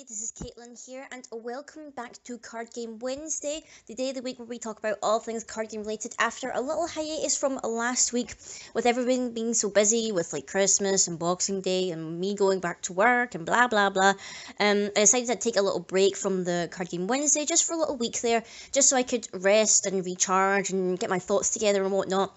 this is Caitlin here, and welcome back to Card Game Wednesday, the day of the week where we talk about all things card game related after a little hiatus from last week, with everyone being so busy with like Christmas and Boxing Day and me going back to work and blah blah blah. I decided to take a little break from the Card Game Wednesday just for a little week there, just so I could rest and recharge and get my thoughts together and whatnot.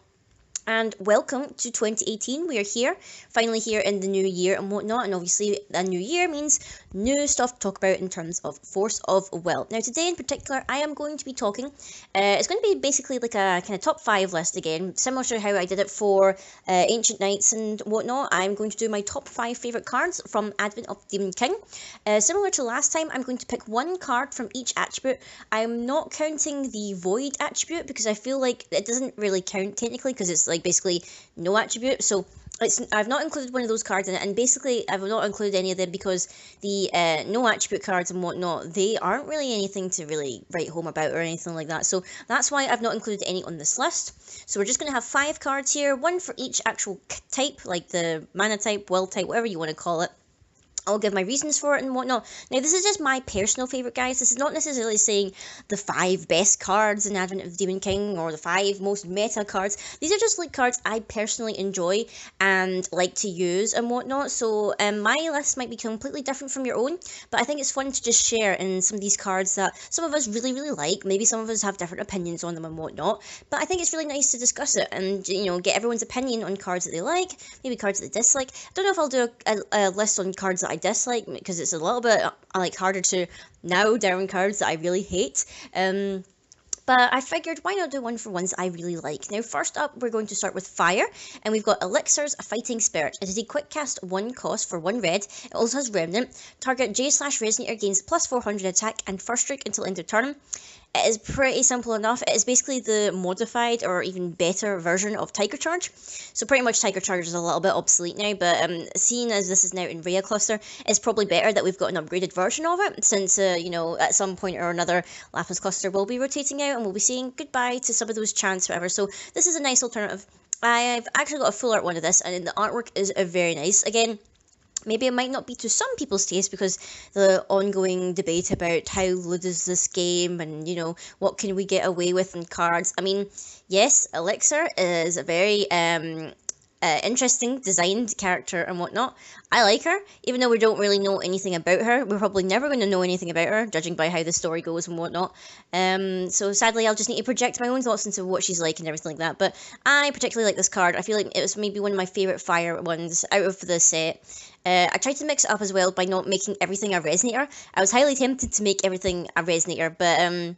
And welcome to 2018. We are here, finally here in the new year and whatnot. And obviously, a new year means new stuff to talk about in terms of Force of Will. Now, today in particular, I am going to be talking. It's going to be basically like a kind of top 5 list again, similar to how I did it for Ancient Knights and whatnot. I'm going to do my top 5 favourite cards from Advent of Demon King. Similar to last time, I'm going to pick one card from each attribute. I'm not counting the Void attribute because I feel like it doesn't really count technically because it's like basically no attribute, so I've not included one of those cards in it, and basically I've not included any of them because the no attribute cards and whatnot, they aren't really anything to really write home about or anything like that, so that's why I've not included any on this list. So we're just going to have 5 cards here, one for each actual type, like the mana type, will type, whatever you want to call it. I'll give my reasons for it and whatnot. Now, this is just my personal favourite, guys. This is not necessarily saying the 5 best cards in Advent of the Demon King or the 5 most meta cards. These are just like cards I personally enjoy and like to use and whatnot. So my list might be completely different from your own, but I think it's fun to just share in some of these cards that some of us really, really like. Maybe some of us have different opinions on them and whatnot, but I think it's really nice to discuss it and, you know, get everyone's opinion on cards that they like, maybe cards that they dislike. I don't know if I'll do a list on cards that I dislike because it's a little bit like harder to narrow down cards that I really hate. But I figured why not do one for ones I really like. Now, first up, we're going to start with Fire, and we've got Elixir's Fighting Spirit. It is a quick cast 1 cost for 1 red. It also has Remnant. Target J/Resonator gains plus 400 attack and first strike until end of turn. It is pretty simple enough. It is basically the modified or even better version of Tiger Charge. So pretty much Tiger Charge is a little bit obsolete now, but seeing as this is now in Rhea Cluster, it's probably better that we've got an upgraded version of it, since, you know, at some point or another, Lapis Cluster will be rotating out and we'll be saying goodbye to some of those chants, whatever. So this is a nice alternative. I've actually got a full art one of this, and the artwork is very nice. Again, maybe it might not be to some people's taste because the ongoing debate about how good is this game and, you know, what can we get away with in cards. I mean, yes, Elixir is a very interesting designed character and whatnot. I like her, even though we don't really know anything about her. We're probably never going to know anything about her, judging by how the story goes and whatnot. So sadly, I'll just need to project my own thoughts into what she's like and everything like that. But I particularly like this card. I feel like it was maybe one of my favourite Fire ones out of the set. I tried to mix it up as well by not making everything a Resonator. I was highly tempted to make everything a Resonator, but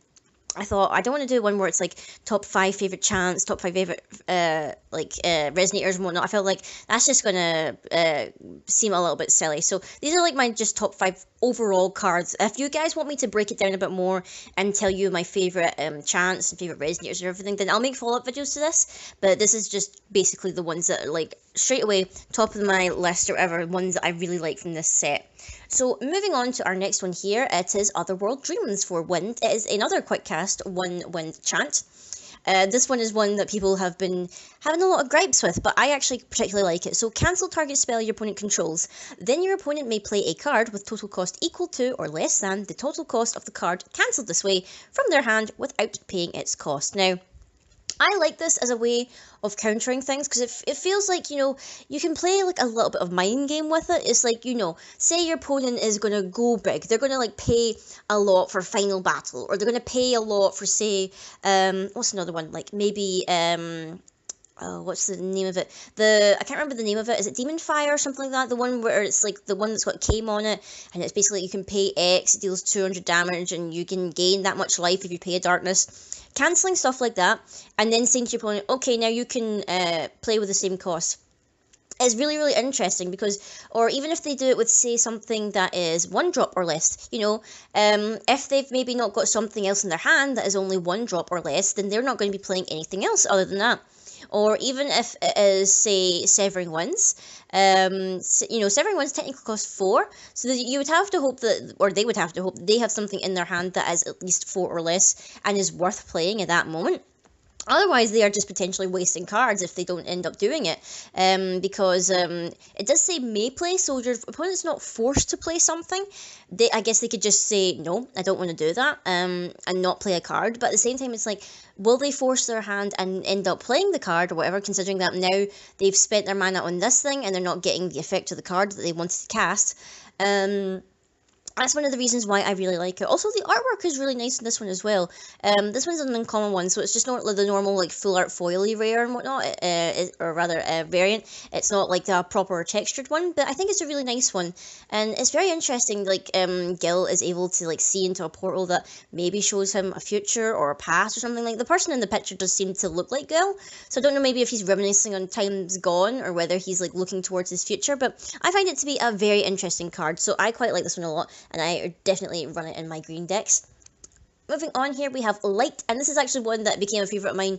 I thought I don't want to do one where it's like top 5 favourite chants, top 5 favourite resonators and whatnot. I felt like that's just gonna seem a little bit silly. So these are like my just top 5 overall cards. If you guys want me to break it down a bit more and tell you my favourite chants and favourite resonators and everything, then I'll make follow-up videos to this. But this is just basically the ones that are like straight away top of my list or whatever, ones that I really like from this set. So moving on to our next one here, it is Otherworld Dreams for Wind. It is another quick cast 1 wind chant. This one is one that people have been having a lot of gripes with, but I actually particularly like it. So cancel target spell your opponent controls. Then your opponent may play a card with total cost equal to or less than the total cost of the card cancelled this way from their hand without paying its cost. Now, I like this as a way of countering things because it feels like, you know, you can play like a little bit of mind game with it. It's like, you know, say your opponent is going to go big. They're going to like pay a lot for Final Battle, or they're going to pay a lot for, say, what's another one? Like maybe, oh, what's the name of it? I can't remember the name of it. Is it Demon Fire or something like that? The one where it's like the one that's got Came on it, and it's basically you can pay X, it deals 200 damage, and you can gain that much life if you pay a darkness. Cancelling stuff like that, and then saying to your opponent, okay, now you can play with the same cost, is really, really interesting because, or even if they do it with, say, something that is 1 drop or less, you know, if they've maybe not got something else in their hand that is only 1 drop or less, then they're not going to be playing anything else other than that. Or even if it is, say, Severing Winds, you know, Severing Winds technically cost 4, so that you would have to hope that, or they would have to hope that they have something in their hand that is at least 4 or less and is worth playing at that moment. Otherwise, they are just potentially wasting cards if they don't end up doing it. Because it does say may play, so your opponent's not forced to play something. I guess they could just say, no, I don't want to do that, and not play a card. But at the same time, it's like, will they force their hand and end up playing the card or whatever, considering that now they've spent their mana on this thing and they're not getting the effect of the card that they wanted to cast? That's one of the reasons why I really like it. Also, the artwork is really nice in this one as well. This one's an uncommon one, so it's just not like the normal like full art foily rare and whatnot, or rather variant. It's not like the proper textured one, but I think it's a really nice one, and it's very interesting. Like Gil is able to like see into a portal that maybe shows him a future or a past or something. Like the person in the picture does seem to look like Gil, so I don't know maybe if he's reminiscing on times gone or whether he's like looking towards his future. But I find it to be a very interesting card, so I quite like this one a lot. And I definitely run it in my green decks. Moving on here, we have Light, and this is actually one that became a favourite of mine,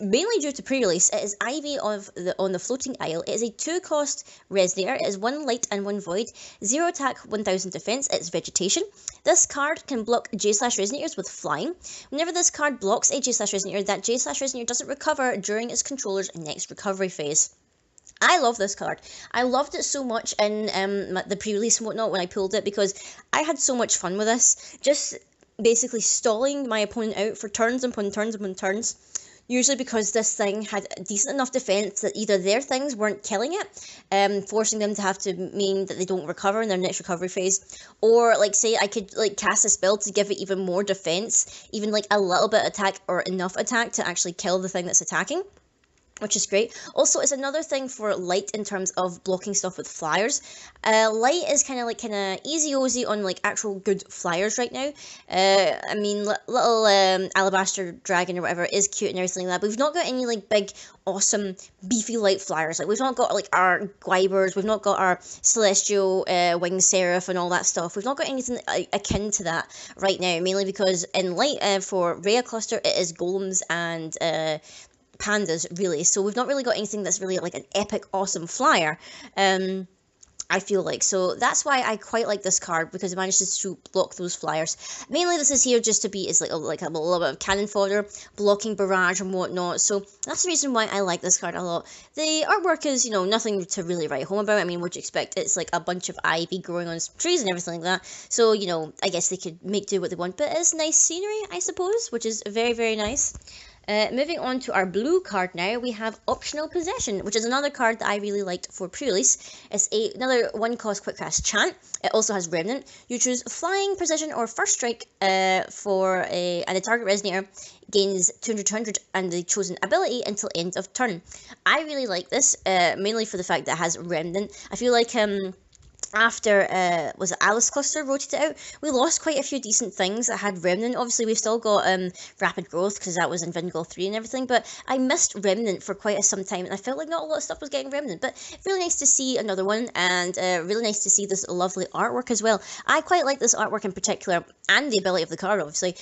mainly due to pre-release. It is Ivy on the Floating Isle. It is a 2-cost resonator. It is 1 light and 1 void, 0 attack, 1000 defense. It's vegetation. This card can block J/resonators with flying. Whenever this card blocks a J/resonator, that J/resonator doesn't recover during its controller's next recovery phase. I love this card. I loved it so much in the pre-release and whatnot when I pulled it, because I had so much fun with this. Just basically stalling my opponent out for turns upon turns upon turns. Usually because this thing had decent enough defense that either their things weren't killing it, forcing them to have to mean that they don't recover in their next recovery phase, or like say I could like cast a spell to give it even more defense, even like a little bit of attack or enough attack to actually kill the thing that's attacking, which is great. Also, it's another thing for Light in terms of blocking stuff with flyers. Light is kind of easy-ozy on like actual good flyers right now. I mean, little Alabaster Dragon or whatever is cute and everything like that, but we've not got any like big, awesome, beefy light flyers. Like we've not got like our Guibers, we've not got our Celestial Winged Seraph and all that stuff. We've not got anything akin to that right now, mainly because in Light for Rhea Cluster it is Golems and pandas, really. So we've not really got anything that's really like an epic awesome flyer, I feel like. So that's why I quite like this card, because it manages to block those flyers. Mainly this is here just to be is like a little bit of cannon fodder, blocking barrage and whatnot. So that's the reason why I like this card a lot. The artwork is, you know, nothing to really write home about. I mean, what do you expect? It's like a bunch of ivy growing on some trees and everything like that. So, you know, I guess they could make do what they want, but it's nice scenery, I suppose, which is very, very nice. Moving on to our blue card now, we have Optional Possession, which is another card that I really liked for pre-release. It's another 1-cost quick cast chant. It also has Remnant. You choose Flying, Precision, or First Strike and the target resonator gains 200 and the chosen ability until end of turn. I really like this, mainly for the fact that it has Remnant. I feel like after was it Alice Cluster rotated out, we lost quite a few decent things that had Remnant. Obviously we've still got Rapid Growth because that was in Vingol 3 and everything, but I missed Remnant for quite some time and I felt like not a lot of stuff was getting Remnant, but really nice to see another one, and really nice to see this lovely artwork as well. I quite like this artwork in particular, and the ability of the card obviously,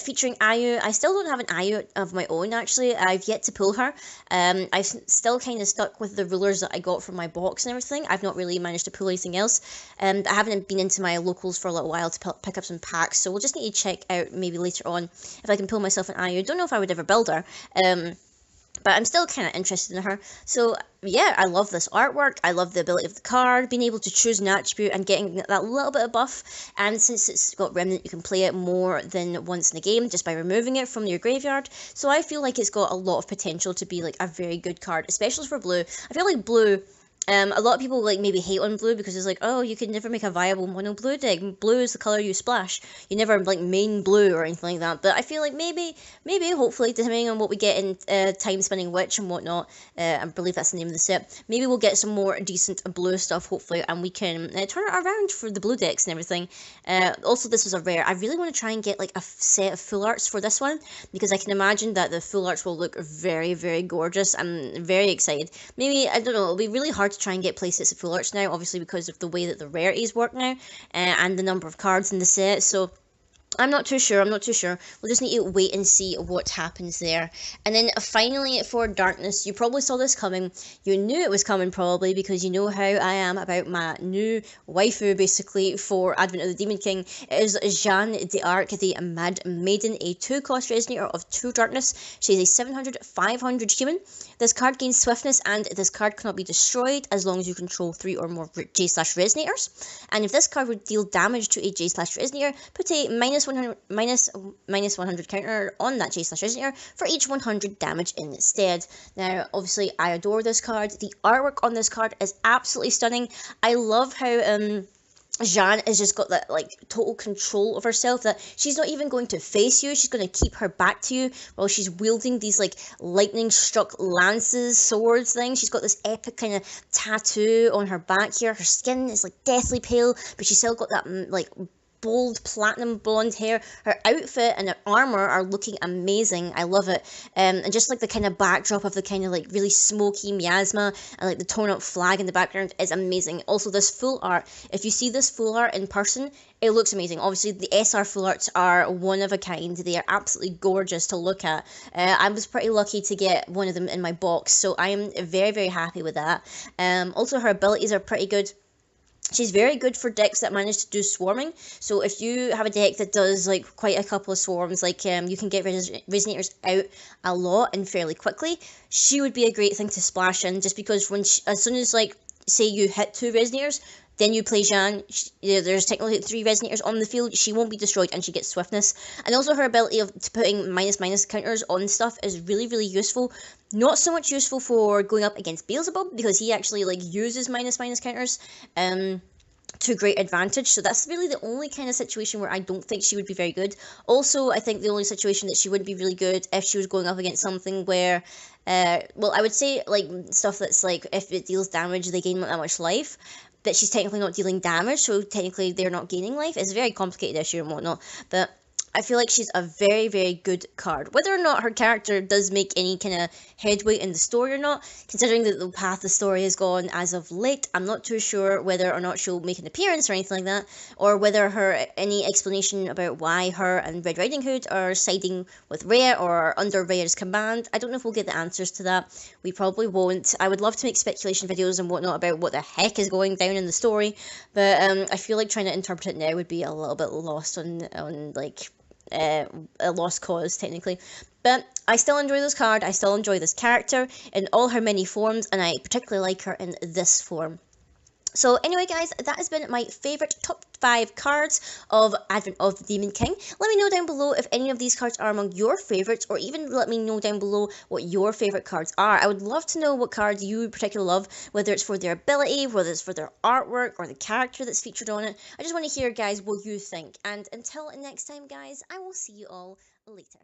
featuring Ayu. I still don't have an Ayu of my own actually. I've yet to pull her. I've still kind of stuck with the rulers that I got from my box and everything. I've not really managed to pull anything else. I haven't been into my locals for a little while to pick up some packs, so we'll just need to check out maybe later on if I can pull myself an Ayu. Don't know if I would ever build her, but I'm still kind of interested in her. So yeah, I love this artwork. I love the ability of the card, being able to choose an attribute and getting that little bit of buff. And since it's got Remnant, you can play it more than once in the game just by removing it from your graveyard. So I feel like it's got a lot of potential to be like a very good card, especially for blue. I feel like blue, a lot of people like maybe hate on blue because it's like, oh, you could never make a viable mono blue deck. Blue is the color you splash. You never like main blue or anything like that. But I feel like maybe, hopefully, depending on what we get in Time Spinning Witch and whatnot, I believe that's the name of the set. Maybe we'll get some more decent blue stuff, hopefully, and we can turn it around for the blue decks and everything. Also, this was a rare. I really want to try and get like a set of full arts for this one, because I can imagine that the full arts will look very, very gorgeous. I'm very excited. Maybe, I don't know, it'll be really hard to try and get playsets of full arts now, obviously because of the way that the rarities work now, and the number of cards in the set. So I'm not too sure. I'm not too sure. We'll just need to wait and see what happens there. And then finally, for darkness, you probably saw this coming. You knew it was coming probably because you know how I am about my new waifu basically for Advent of the Demon King. It is Jeanne d'Arc, the Mad Maiden, a 2-cost resonator of 2 darkness. She is a 700/500 human. This card gains swiftness and this card cannot be destroyed as long as you control 3 or more J/resonators. And if this card would deal damage to a J/resonator, put a minus 100 counter on that J/resonator for each 100 damage instead. Now, obviously, I adore this card. The artwork on this card is absolutely stunning. I love how Jeanne has just got that like total control of herself, that she's not even going to face you, she's going to keep her back to you while she's wielding these like lightning struck lances, swords things. She's got this epic kind of tattoo on her back here. Her skin is like deathly pale, but she's still got that like bold platinum blonde hair. Her outfit and her armor are looking amazing. I love it. And just like the kind of backdrop of the kind of like really smoky miasma and like the torn up flag in the background is amazing. Also, this full art, if you see this full art in person, it looks amazing. Obviously, the SR full arts are one of a kind. They are absolutely gorgeous to look at. I was pretty lucky to get one of them in my box, so I am very, very happy with that. Also, her abilities are pretty good. She's very good for decks that manage to do swarming. So if you have a deck that does like quite a couple of swarms, like you can get resonators out a lot and fairly quickly, she would be a great thing to splash in, just because as soon as like say you hit 2 resonators, then you play Jeanne, there's technically 3 resonators on the field, she won't be destroyed and she gets swiftness. And also her ability of putting minus counters on stuff is really, really useful. Not so much useful for going up against Beelzebub, because he actually like uses minus counters to great advantage. So that's really the only kind of situation where I don't think she would be very good. Also, I think the only situation that she wouldn't be really good if she was going up against something where well, I would say like stuff that's like if it deals damage they gain that much life, that she's technically not dealing damage, so technically they're not gaining life. It's a very complicated issue and whatnot, but I feel like she's a very, very good card. Whether or not her character does make any kind of headway in the story or not, considering that the path the story has gone as of late, I'm not too sure whether or not she'll make an appearance or anything like that, or whether any explanation about why her and Red Riding Hood are siding with Rhea or under Rhea's command. I don't know if we'll get the answers to that. We probably won't. I would love to make speculation videos and whatnot about what the heck is going down in the story, but I feel like trying to interpret it now would be a little bit lost on like a lost cause technically. But I still enjoy this card, I still enjoy this character in all her many forms, and I particularly like her in this form. So anyway guys, that has been my favourite top 5 cards of Advent of the Demon King. Let me know down below if any of these cards are among your favourites, or even let me know down below what your favourite cards are. I would love to know what cards you particularly love, whether it's for their ability, whether it's for their artwork, or the character that's featured on it. I just want to hear guys what you think. And until next time guys, I will see you all later.